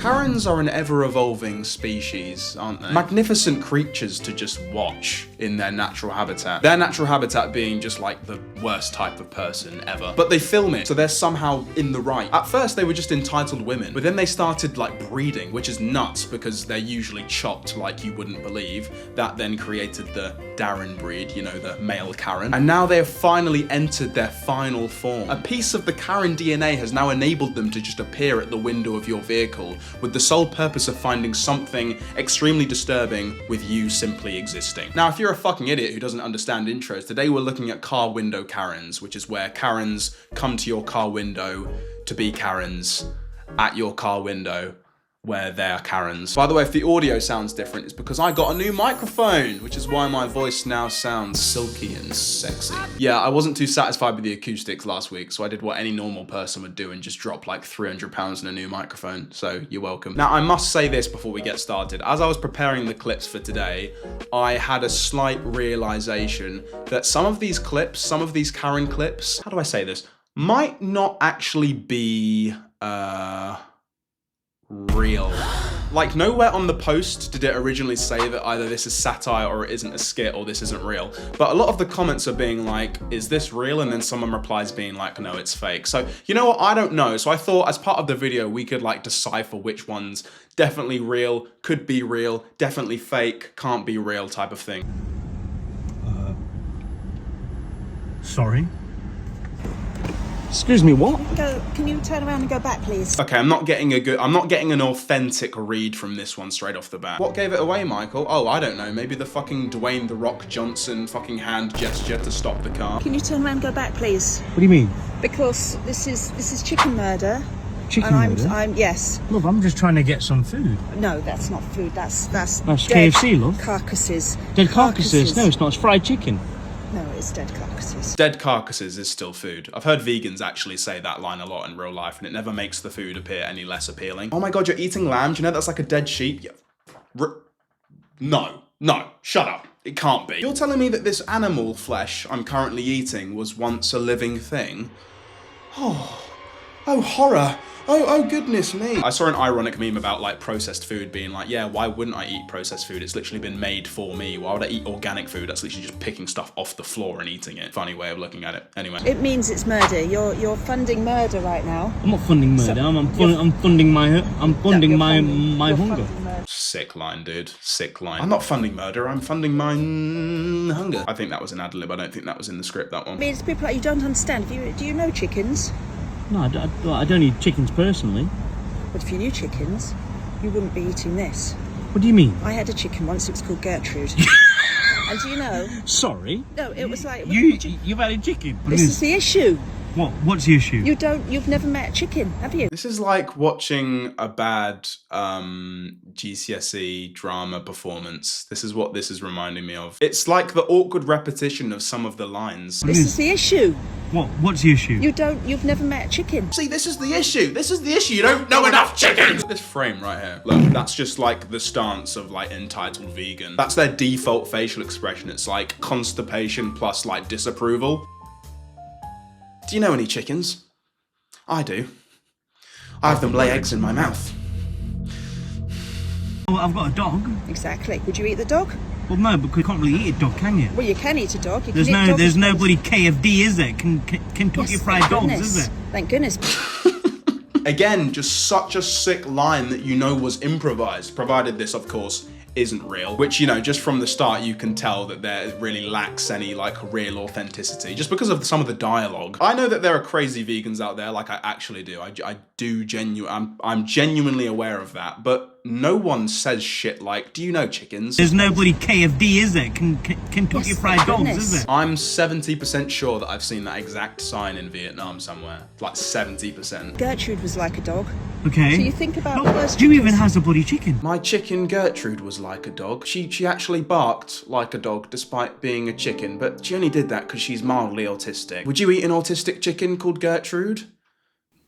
Karens are an ever-evolving species, aren't they? Magnificent creatures to just watch in their natural habitat. Their natural habitat being just like the worst type of person ever. But they film it, so they're somehow in the right. At first, they were just entitled women, but then they started like breeding, which is nuts because they're usually chopped like you wouldn't believe. That then created the Darren breed, you know, the male Karen. And now they have finally entered their final form. A piece of the Karen DNA has now enabled them to just appear at the window of your vehicle with the sole purpose of finding something extremely disturbing with you simply existing. Now, if you're a fucking idiot who doesn't understand intros, today we're looking at car window Karens, which is where Karens come to your car window to be Karens at your car window where they're Karens. By the way, if the audio sounds different, it's because I got a new microphone, which is why my voice now sounds silky and sexy. Yeah, I wasn't too satisfied with the acoustics last week, so I did what any normal person would do and just drop like £300 in a new microphone, so you're welcome. Now, I must say this before we get started. As I was preparing the clips for today, I had a slight realization that some of these clips, some of these Karen clips, how do I say this, might not actually be, real. Like, nowhere on the post did it originally say that either this is satire or it isn't a skit or this isn't real. But a lot of the comments are being like, is this real? And then someone replies being like, no, it's fake. So, you know what? I don't know. So I thought as part of the video, we could like decipher which one's definitely real, could be real, definitely fake, can't be real type of thing. Sorry? Excuse me, what? Can you turn around and go back, please? Okay, I'm not getting an authentic read from this one straight off the bat. What gave it away, Michael? Oh, I don't know. Maybe the fucking Dwayne "The Rock" Johnson fucking hand gesture to stop the car. Can you turn around and go back, please? What do you mean? Because this is chicken murder. Chicken murder? Yes. Love, I'm just trying to get some food. No, that's not food. That's dead KFC, love. Carcasses. Dead carcasses? No, it's not. It's fried chicken. No, it's dead carcasses. Dead carcasses is still food. I've heard vegans actually say that line a lot in real life, and it never makes the food appear any less appealing. Oh my god, you're eating lamb? Do you know that's like a dead sheep? Yeah. No, shut up. It can't be. You're telling me that this animal flesh I'm currently eating was once a living thing? Oh horror. Oh goodness me. I saw an ironic meme about like processed food being like, yeah, why wouldn't I eat processed food? It's literally been made for me. Why would I eat organic food? That's literally just picking stuff off the floor and eating it. Funny way of looking at it. Anyway. It means it's murder. You're funding murder right now. I'm not funding murder. I'm funding my hunger. Sick line, dude. Sick line. I'm not funding murder. I'm funding my hunger. I think that was an ad lib. I don't think that was in the script, that one. I mean, it's people like you don't understand. Do you know chickens? No, I don't eat chickens personally. But if you knew chickens, you wouldn't be eating this. What do you mean? I had a chicken once. It was called Gertrude. And do you know? Sorry. No, it was like you've had a chicken. This is the issue. What's the issue? You've never met a chicken, have you? This is like watching a bad GCSE drama performance. This is what this is reminding me of. It's like the awkward repetition of some of the lines. This is the issue. What's the issue? You've never met a chicken. See, this is the issue. This is the issue. You don't know enough chickens. This frame right here. Look, that's just like the stance of like entitled vegan. That's their default facial expression. It's like constipation plus like disapproval. Do you know any chickens? I do. I have them lay eggs in my mouth. Well, I've got a dog. Exactly. Would you eat the dog? Well, no, because you can't really eat a dog, can you? Well, you can eat a dog. There's nobody KFD, is there? Kentucky Fried Dogs, is there? Thank goodness. Again, just such a sick line that you know was improvised, provided this, of course, isn't real, which, you know, just from the start you can tell that there really lacks any like real authenticity just because of some of the dialogue. I know that there are crazy vegans out there, like I actually do. I'm genuinely aware of that, but no one says shit like, do you know chickens? There's nobody KFD, is there? Kentucky Fried Dogs, is there? I'm 70% sure that I've seen that exact sign in Vietnam somewhere. Like 70%. Gertrude was like a dog. Okay. So you think about first do you even has a bloody chicken? My chicken Gertrude was like a dog. She actually barked like a dog despite being a chicken, but she only did that because she's mildly autistic. Would you eat an autistic chicken called Gertrude?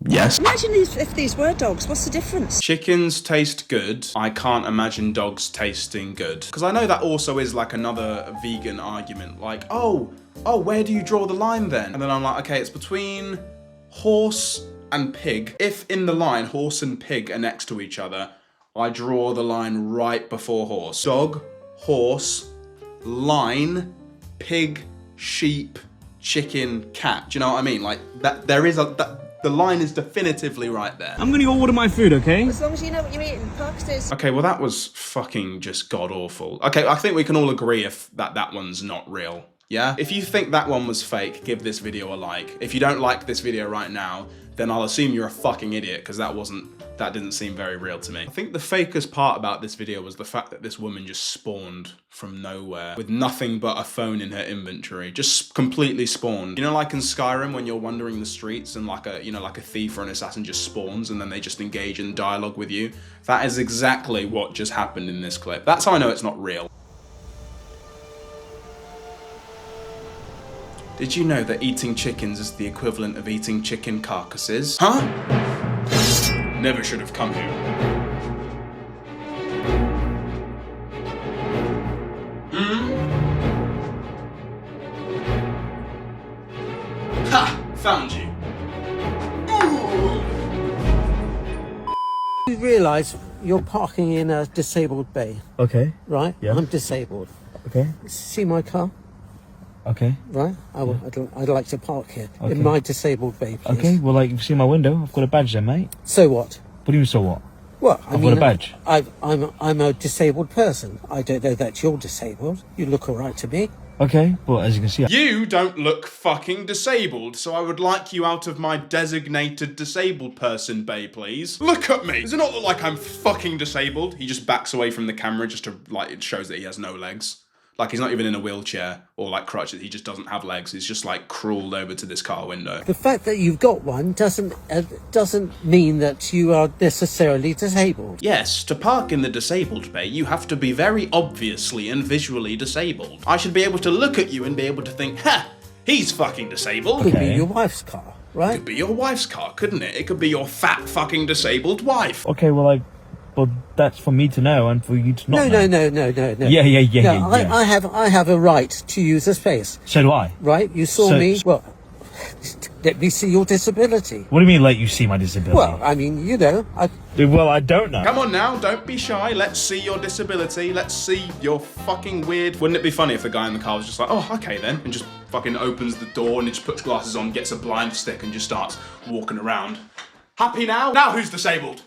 Yes. Imagine if these were dogs. What's the difference? Chickens taste good. I can't imagine dogs tasting good. Because I know that also is like another vegan argument. Like, oh, where do you draw the line then? And then I'm like, okay, it's between horse and pig, if in the line horse and pig are next to each other, I draw the line right before horse. Dog, horse, line, pig, sheep, chicken, cat. Do you know what I mean? Like that, the line is definitively right there. I'm gonna go order my food, okay? As long as you know what you're eating, Parksters. Okay, well that was fucking just god awful. Okay, I think we can all agree if that one's not real. Yeah? If you think that one was fake, give this video a like. If you don't like this video right now, then I'll assume you're a fucking idiot, because that didn't seem very real to me. I think the fakest part about this video was the fact that this woman just spawned from nowhere with nothing but a phone in her inventory. Just completely spawned. You know, like in Skyrim when you're wandering the streets and like a thief or an assassin just spawns and then they just engage in dialogue with you? That is exactly what just happened in this clip. That's how I know it's not real. Did you know that eating chickens is the equivalent of eating chicken carcasses? Huh? Never should have come here. Ha! Found you. You realise you're parking in a disabled bay, Okay. right? Yeah. I'm disabled. Okay. See my car, Okay. right? I'd like to park here in my disabled bay, please. Okay. Well, like, you've seen my window. I've got a badge there, mate. So what? What do you mean, so what? Well, I've got a badge. I'm a disabled person. I don't know that you're disabled. You look all right to me. Okay. Well, as you can see, You don't look fucking disabled, so I would like you out of my designated disabled person bay, please. Look at me! Does it not look like I'm fucking disabled? He just backs away from the camera just to, like, it shows that he has no legs. Like, he's not even in a wheelchair or, like, crutches. He just doesn't have legs. He's just, like, crawled over to this car window. The fact that you've got one doesn't mean that you are necessarily disabled. Yes, to park in the disabled bay, you have to be very obviously and visually disabled. I should be able to look at you and be able to think, ha, he's fucking disabled. Could be your wife's car, right? Could be your wife's car, couldn't it? It could be your fat fucking disabled wife. okay. Well, like, but that's for me to know and for you to not know. No. Yeah. I have a right to use a space, So do I. right? You saw me. Well, let me see your disability. What do you mean, let you see my disability? Well, I mean, you know, Well, I don't know. Come on now, don't be shy. Let's see your disability. Let's see your fucking weird... Wouldn't it be funny if the guy in the car was just like, oh, okay then, and just fucking opens the door and he just puts glasses on, gets a blind stick and just starts walking around. Happy now? Now who's disabled?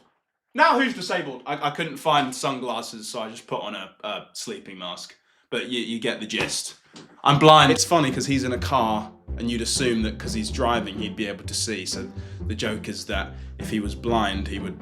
Now who's disabled? I couldn't find sunglasses, so I just put on a sleeping mask. But you get the gist. I'm blind. It's funny because he's in a car and you'd assume that because he's driving he'd be able to see. So the joke is that if he was blind he would...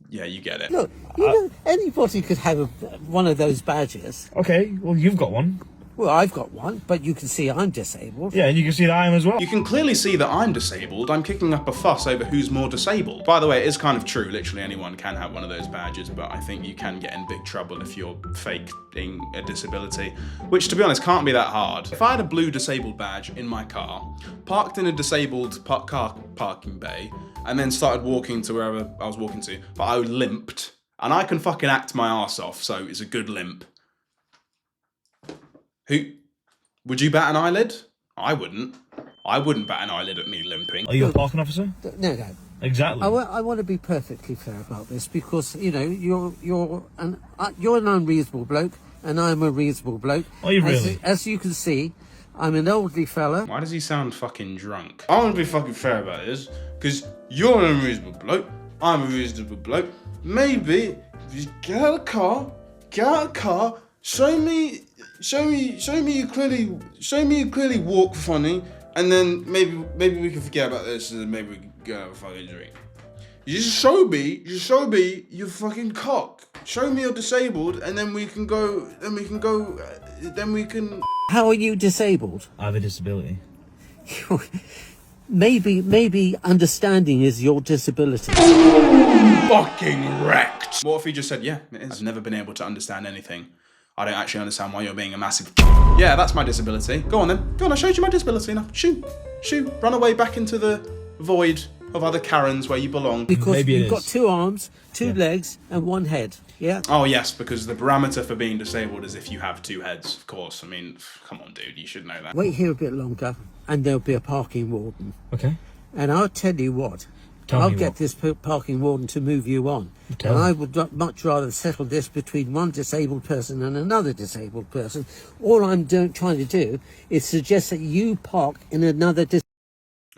Yeah, you get it. look, you know, anybody could have one of those badges. Okay. Well, you've got one. Well, I've got one, but you can see I'm disabled. Yeah, and you can see that I am as well. You can clearly see that I'm disabled. I'm kicking up a fuss over who's more disabled. By the way, it is kind of true. Literally anyone can have one of those badges, but I think you can get in big trouble if you're faking a disability, which to be honest can't be that hard. If I had a blue disabled badge in my car, parked in a disabled car parking bay, and then started walking to wherever I was walking to, but I limped, and I can fucking act my arse off, so it's a good limp. Would you bat an eyelid? I wouldn't. I wouldn't bat an eyelid at me limping. Are you a parking officer? No. Exactly. I want to be perfectly fair about this because you know you're an unreasonable bloke and I'm a reasonable bloke. Are you really? As you can see, I'm an elderly fella. Why does he sound fucking drunk? I want to be fucking fair about this because you're an unreasonable bloke. I'm a reasonable bloke. Maybe if you get out of the car, show me you clearly walk funny, and then maybe we can forget about this and then maybe we can go have a fucking drink. You just show me your fucking cock. Show me you're disabled, and then we can go. How are you disabled? I have a disability. Maybe understanding is your disability. Fucking wrecked. What if he just said, yeah, it is. I've never been able to understand anything. I don't actually understand why you're being a massive... Yeah, that's my disability. Go on then. Go on, I showed you my disability now. Shoo. Run away back into the void of other Karens where you belong. Because Maybe you've got 2 arms, 2 legs, and 1 head. Yeah? Oh, yes, because the parameter for being disabled is if you have 2 heads, of course. I mean, come on, dude, you should know that. Wait here a bit longer, and there'll be a parking warden. Okay. And I'll tell you what, I'll get this parking warden to move you on. And I would much rather settle this between one disabled person and another disabled person. All I'm trying to do is suggest that you park in another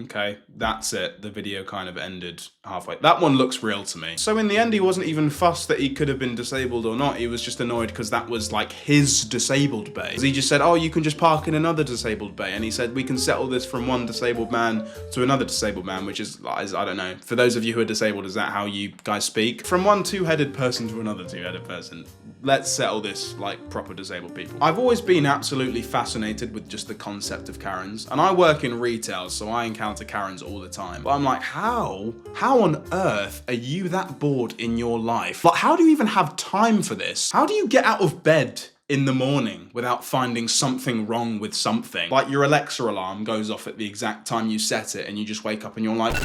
Okay, that's it. The video kind of ended halfway. That one looks real to me. So in the end, he wasn't even fussed that he could have been disabled or not. He was just annoyed because that was like his disabled bay. He just said, oh, you can just park in another disabled bay. And he said, we can settle this from one disabled man to another disabled man, which is, I don't know. For those of you who are disabled, is that how you guys speak? From one two-headed person to another two-headed person. Let's settle this like proper disabled people. I've always been absolutely fascinated with just the concept of Karens. And I work in retail, so I encounter Karens all the time. But I'm like, how on earth are you that bored in your life? Like, how do you even have time for this? How do you get out of bed in the morning without finding something wrong with something? Like your Alexa alarm goes off at the exact time you set it and you just wake up and you're like,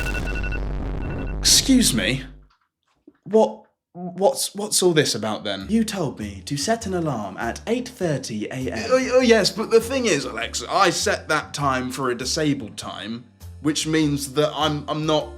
excuse me, What's all this about then? You told me to set an alarm at 8:30 a.m. Oh yes, but the thing is, Alexa, I set that time for a disabled time, which means that I'm not.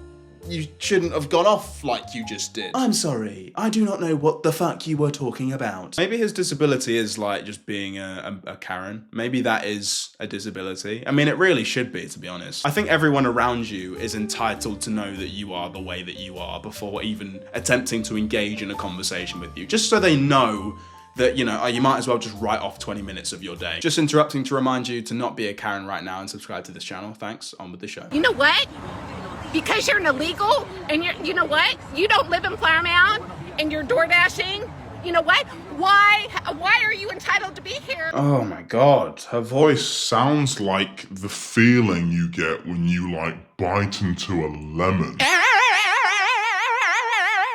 You shouldn't have gone off like you just did. I'm sorry, I do not know what the fuck you were talking about. Maybe his disability is like just being a Karen. Maybe that is a disability. I mean, it really should be, to be honest. I think everyone around you is entitled to know that you are the way that you are before even attempting to engage in a conversation with you. Just so they know that, you know, you might as well just write off 20 minutes of your day. Just interrupting to remind you to not be a Karen right now and subscribe to this channel. Thanks, on with the show. You know what? Because you're an illegal and you know what? You don't live in Paramount and you're door dashing. You know what? Why are you entitled to be here? Oh my God. Her voice sounds like the feeling you get when you like bite into a lemon.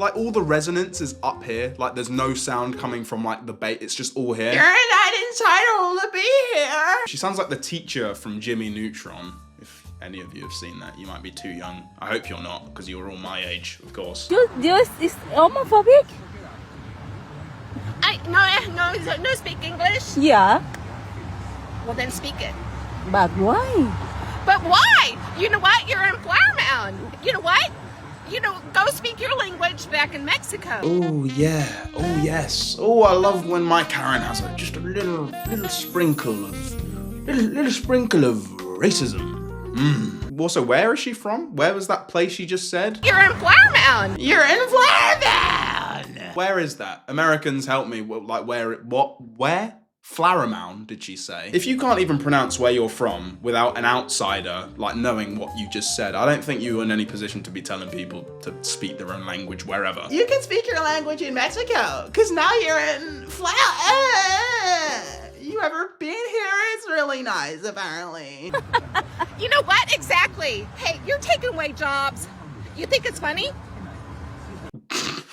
Like all the resonance is up here. Like there's no sound coming from like the bait. It's just all here. You're not entitled to be here. She sounds like the teacher from Jimmy Neutron. If any of you have seen that, you might be too young. I hope you're not, because you're all my age, of course. This is homophobic? No, speak English? Yeah. Well, then speak it. But why? But why? You know what? You're in Paramount. You know what? You know, go speak your language back in Mexico. Oh yeah. Oh yes. Oh, I love when my Karen has just a little sprinkle of racism. Also, where is she from? Where was that place you just said? You're in Paramount. You're in Paramount. Where is that? Americans, help me. Like where? What? Where? Flowermound, did she say? If you can't even pronounce where you're from without an outsider, like knowing what you just said, I don't think you're in any position to be telling people to speak their own language wherever. You can speak your language in Mexico, because now you're in You ever been here? It's really nice, apparently. You know what? Exactly. Hey, you're taking away jobs. You think it's funny?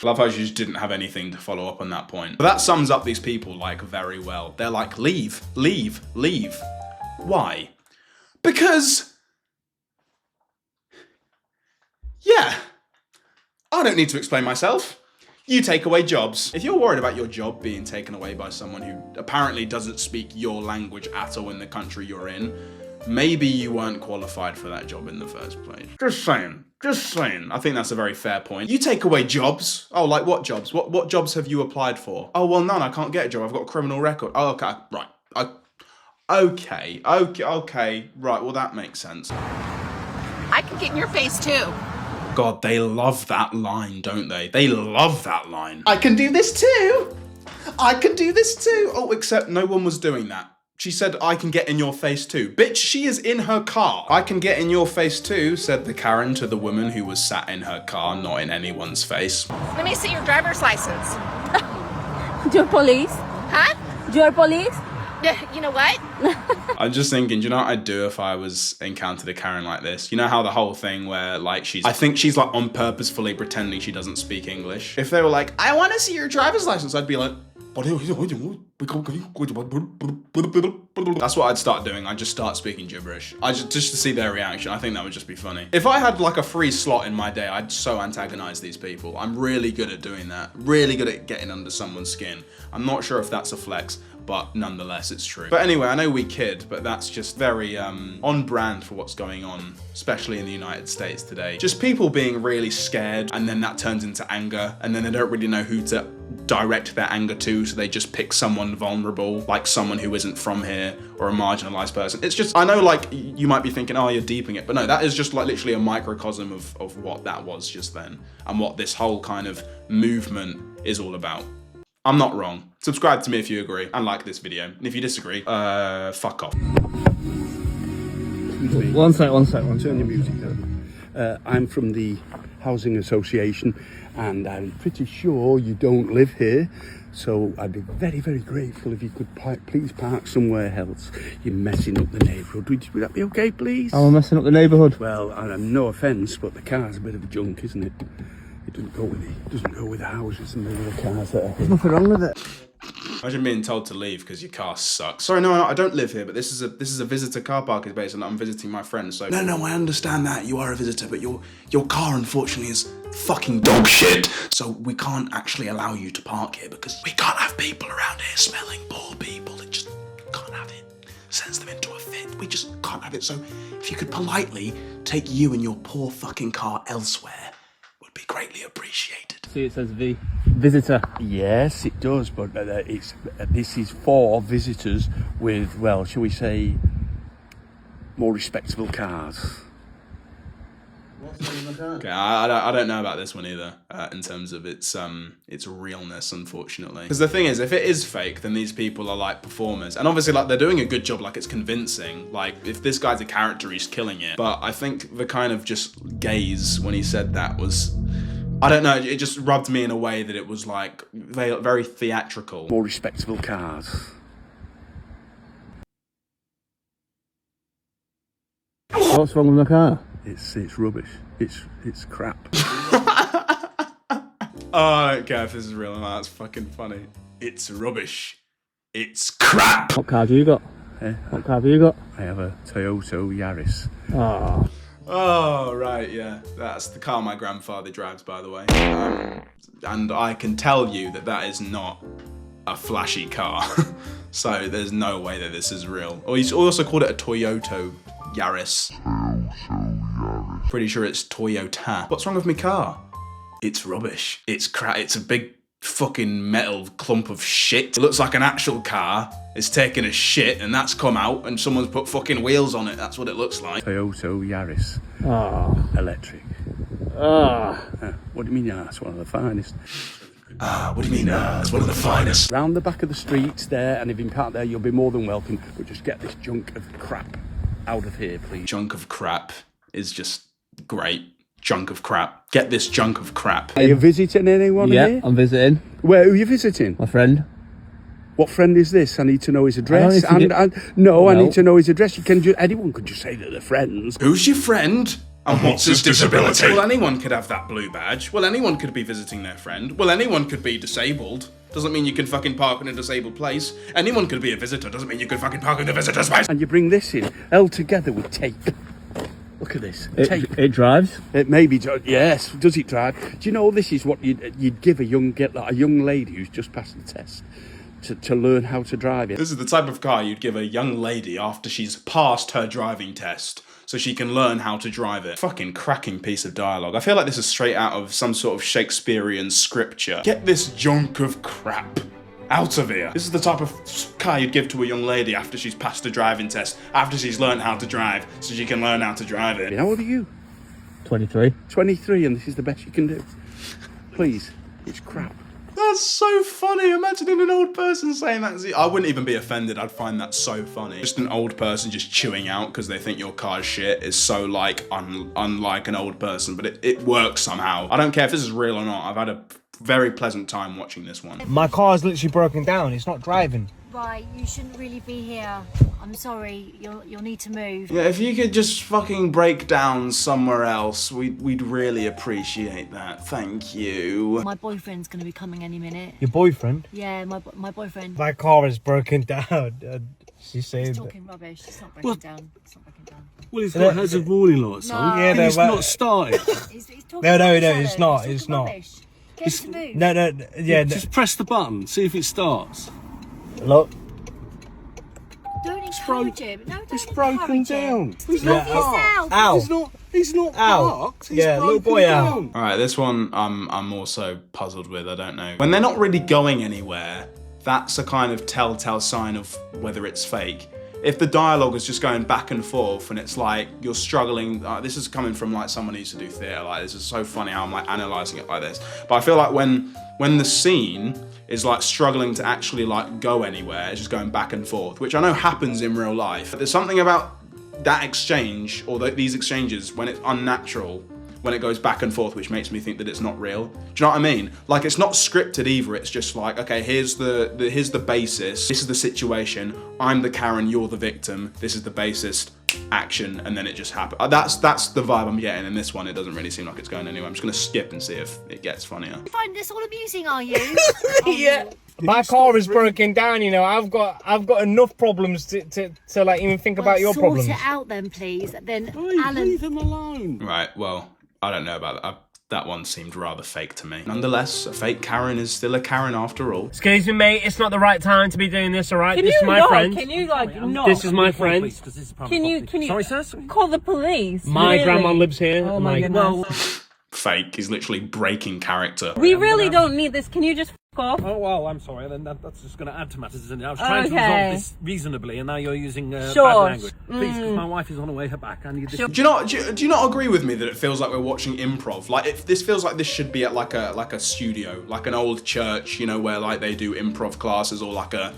Love how she just didn't have anything to follow up on that point. But that sums up these people like very well. They're like, leave, leave, leave. Why? Because, yeah, I don't need to explain myself. You take away jobs. If you're worried about your job being taken away by someone who apparently doesn't speak your language at all in the country you're in, maybe you weren't qualified for that job in the first place. Just saying. Just saying. I think that's a very fair point. You take away jobs. Oh, like what jobs? What jobs have you applied for? Oh, well, none. I can't get a job. I've got a criminal record. Oh, okay. Right. Okay. Right. Well, that makes sense. I can get in your face too. God, they love that line, don't they? They love that line. I can do this too. I can do this too. Oh, except no one was doing that. She said, I can get in your face too. Bitch, she is in her car. I can get in your face too, said the Karen to the woman who was sat in her car, not in anyone's face. Let me see your driver's license. You're police? Huh? You're police? You know what? I'm just thinking, do you know what I'd do if I was encountered a Karen like this? You know how the whole thing where like I think she's like on purposefully pretending she doesn't speak English. If they were like, I want to see your driver's license, I'd be like, that's what I'd start doing. I'd just start speaking gibberish. Just to see their reaction. I think that would just be funny. If I had like a free slot in my day, I'd so antagonize these people. I'm really good at doing that. Really good at getting under someone's skin. I'm not sure if that's a flex, but nonetheless, it's true. But anyway, I know we kid, but that's just very on brand for what's going on, especially in the United States today. Just people being really scared, and then that turns into anger, and then they don't really know who to direct their anger to, so they just pick someone vulnerable, like someone who isn't from here, or a marginalized person. It's just, I know like you might be thinking, oh, you're deeping it, but no, that is just like literally a microcosm of what that was just then, and what this whole kind of movement is all about. I'm not wrong. Subscribe to me if you agree, and like this video. And if you disagree, fuck off. One sec, turn your music down. I'm from the Housing Association, and I'm pretty sure you don't live here, so I'd be very, very grateful if you could please park somewhere else. You're messing up the neighbourhood. Would that be okay, please? Oh, I'm messing up the neighbourhood? Well, no offence, but the car's a bit of a junk, isn't it? It doesn't go with the houses and the cars that are here. There's nothing wrong with it. Imagine being told to leave because your car sucks. Sorry, no, I don't live here, but this is a visitor car park is based on. I'm visiting my friend, so. No, I understand that you are a visitor, but your car unfortunately is fucking dog shit. So we can't actually allow you to park here because we can't have people around here smelling poor people. It just can't have it. Sends them into a fit. We just can't have it. So if you could politely take you and your poor fucking car elsewhere, would be greatly appreciated. See, it says V. Visitor. Yes, it does, but this is for visitors with, well, shall we say, more respectable cars. Okay, I don't know about this one either, in terms of its realness, unfortunately. Because the thing is, if it is fake, then these people are like performers, and obviously like they're doing a good job, like it's convincing. Like if this guy's a character, he's killing it. But I think the kind of just gaze when he said that was, I don't know, it just rubbed me in a way that it was like very theatrical. More respectable cars. What's wrong with my car? It's rubbish. It's crap. Oh, I don't care if this is real or not. That's fucking funny. It's rubbish. It's crap. What car have you got? What car have you got? I have a Toyota Yaris. Oh. Oh, right, yeah. That's the car my grandfather drives, by the way. And I can tell you that is not a flashy car. So there's no way that this is real. Or he's also called it a Toyota Yaris. Pretty sure it's Toyota. What's wrong with my car? It's rubbish. It's crap. It's a big fucking metal clump of shit. It looks like an actual car. It's taking a shit and that's come out and someone's put fucking wheels on it. That's what it looks like. Toyota Yaris. Oh. Electric. What do you mean, it's one of the finest? What do you mean, it's one of the finest? Round the back of the streets there, and if you park there, you'll be more than welcome. But just get this junk of crap out of here, please. Junk of crap is just great. Junk of crap. Get this junk of crap. Are you visiting anyone here? Yeah, I'm visiting. Where are you visiting? My friend. What friend is this? I need to know his address. I need to know his address. Anyone could just say that they're friends. Who's your friend? And what's his disability? Well, anyone could have that blue badge. Well, anyone could be visiting their friend. Well, anyone could be disabled. Doesn't mean you can fucking park in a disabled place. Anyone could be a visitor. Doesn't mean you can fucking park in the visitor space. And you bring this in, held together with tape. Look at this. Tape. It drives? It maybe, yes. Does it drive? Do you know this is what you'd give a young lady who's just passed the test to learn how to drive it? This is the type of car you'd give a young lady after she's passed her driving test, so she can learn how to drive it. Fucking cracking piece of dialogue. I feel like this is straight out of some sort of Shakespearean scripture. Get this junk of crap out of here. This is the type of car you'd give to a young lady after she's passed a driving test, after she's learned how to drive, so she can learn how to drive it. How old are you? 23. 23, and this is the best you can do. Please, it's crap. That's so funny. Imagining an old person saying that. I wouldn't even be offended. I'd find that so funny. Just an old person just chewing out because they think your car's shit is so like unlike an old person, but it works somehow. I don't care if this is real or not. I've had a very pleasant time watching this one. My car's literally broken down. It's not driving. Right, you shouldn't really be here. I'm sorry, you'll need to move. Yeah, if you could just fucking break down somewhere else, we'd really appreciate that. Thank you. My boyfriend's gonna be coming any minute. Your boyfriend? Yeah, my boyfriend. My car is broken down. She's saying He's talking rubbish. It's not breaking down. It's not breaking down. Well, he's got hazard warning lights on. No. Yeah, It's not started. He's talking No, rubbish, it's not. He's It's talking not. rubbish. Get him to move. No, yeah. Just press the button, see if it starts. Hello? encourage him. No, don't It's broken encourage him. down. He's Love not yourself. parked. Ow. He's not Ow. parked. He's Yeah, little broken boy, ow. down. All right, this one I'm also puzzled with. I don't know. When they're not really going anywhere, that's a kind of telltale sign of whether it's fake. If the dialogue is just going back and forth and it's like you're struggling, this is coming from like someone who used to do theatre, like this is so funny how I'm like analysing it like this. But I feel like when the scene is like struggling to actually like go anywhere, it's just going back and forth, which I know happens in real life. But there's something about that exchange or these exchanges when it's unnatural, when it goes back and forth, which makes me think that it's not real. Do you know what I mean? Like it's not scripted either. It's just like, okay, here's the basis. This is the situation. I'm the Karen, you're the victim. This is the basis, action, and then it just happened. That's the vibe I'm getting in this one. It doesn't really seem like it's going anywhere. I'm just gonna skip and see if it gets funnier. You find this all amusing, are you? Yeah. My car is broken down, you know. I've got enough problems to like even think about your problems. Sort it out then, please. Then Alan. Leave him alone. Right, well, I don't know about that. That one seemed rather fake to me. Nonetheless, a fake Karen is still a Karen after all. Excuse me, mate. It's not the right time to be doing this, all right? Can This you is my not? friend. Can you like not? This is my friend. Can you Sorry, sir? call the police? My Really? grandma lives here. Oh my goodness. Fake. He's literally breaking character. We really don't need this. Can you just f off? Oh, well, I'm sorry. Then that's just going to add to matters, isn't it? I was trying to Okay. resolve this reasonably, and now you're using Sure. bad language. Please, because my wife is on her way back. I need this. Do you not agree with me that it feels like we're watching improv? Like this feels like this should be at like a studio, like an old church, you know, where like they do improv classes, or like a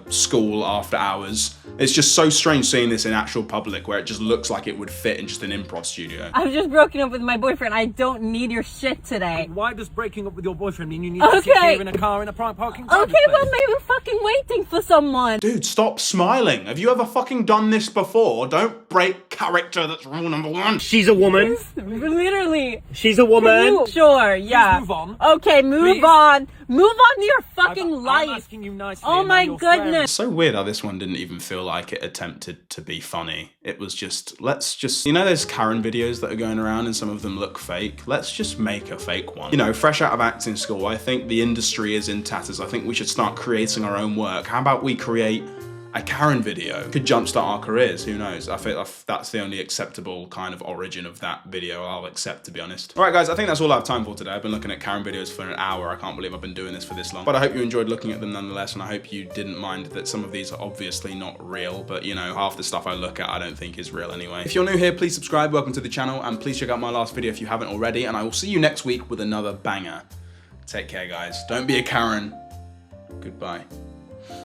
school after hours. It's just so strange seeing this in actual public, where it just looks like it would fit in just an improv studio. I've just broken up with my boyfriend. I don't need your shit today. Why does breaking up with your boyfriend mean you need to sit here in a car in a private parking? Okay, well maybe we're fucking waiting for someone. Dude, stop smiling. Have you ever fucking done this before? Don't break character. That's rule number one. She's a woman. Literally. She's a woman. Sure, yeah. move on. Okay, move Please. on. Move on to your fucking life. I'm asking you nicely. Oh and my you're swearing. goodness. It's so weird how this one didn't even feel like it attempted to be funny. It was just, let's just, you know those Karen videos that are going around and some of them look fake? Let's just make a fake one. You know, fresh out of acting school, I think the industry is in tatters. I think we should start creating our own work. How about we create a Karen video? Could jumpstart our careers, who knows? I feel that's the only acceptable kind of origin of that video I'll accept, to be honest. All right, guys, I think that's all I have time for today. I've been looking at Karen videos for an hour. I can't believe I've been doing this for this long. But I hope you enjoyed looking at them nonetheless, and I hope you didn't mind that some of these are obviously not real, but you know, half the stuff I look at I don't think is real anyway. If you're new here, please subscribe, welcome to the channel, and please check out my last video if you haven't already, and I will see you next week with another banger. Take care, guys. Don't be a Karen. Goodbye.